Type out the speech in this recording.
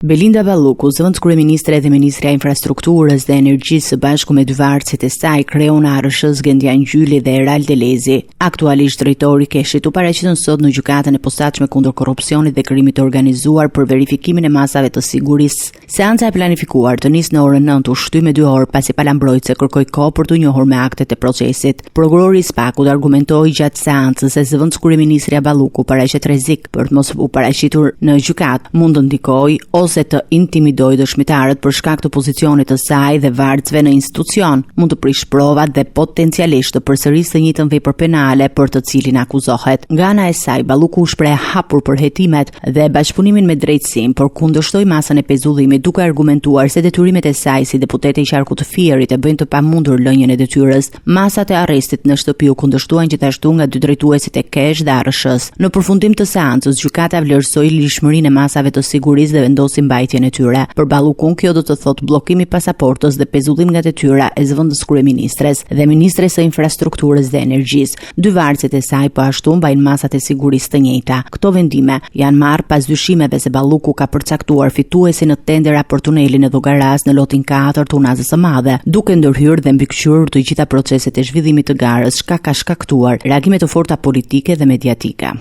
Belinda Balluku, zëvendës kryeministre dhe ministrja e infrastrukturës dhe energjisë së bashku me dy varësit e saj, Kreuna Arshës, Gendian Gjyli dhe Eral Delezi. Aktualisht drejtori i Keshit u paraqitën sot në gjykatën e posaçme kundër korrupsionit dhe krimit të organizuar për verifikimin e masave të sigurisë. Seanca e planifikuar të nisë në orën 9 u shtyi me 2 orë pasi palambrojtëse kërkoi kohë për të njohur me aktet e procesit. Prokurori i SPAK-ut argumentoi gjatë seancës se zëvendës kryeministrja Balluku paraqet rrezik për të mos u paraqitur në gjykatë mund të ndikojë ose të intimidojë dëshmitarët për shkak të pozicionit të saj dhe varësve në institucion, mund të prish provat dhe potencialisht të përsërisë të njëjtën vepër penale për të cilin akuzohet. Nga ana e saj, Balluku u shpreh hapur për hetimet dhe bashkëpunimin me drejtësinë, por kundërshtoi masën e pezullimit duke argumentuar se detyrimet e saj si deputete i qarkut të Fierit e bëjnë të pamundur lënien e detyrës. Masat e arrestit në shtëpi u kundërshtuan gjithashtu nga dy drejtuesit e Kesh dhe Arshës. Në përfundim të seancës, gjykata vlerësoi lishmërinë e masave të sigurisë dhe vendosi mbajtjen e tyre. Për Ballukun kjo do të thotë bllokimi i pasaportës dhe pezullim nga detyra e zëvendës kryeministres dhe ministres së infrastrukturës dhe energjisë. Dy varësit e saj po ashtu mbajnë masat e sigurisë të njëjta. Këto vendime janë marrë pas dyshimeve se Balluku ka përcaktuar fituesin në tendera për tunelin e Llogaras në lotin 4 të Unazës së Madhe, duke ndërhyrë dhe mbikëqyrur të gjitha proceset e zhvillimit të garës, çka ka shkaktuar reagime të forta politike dhe mediatike.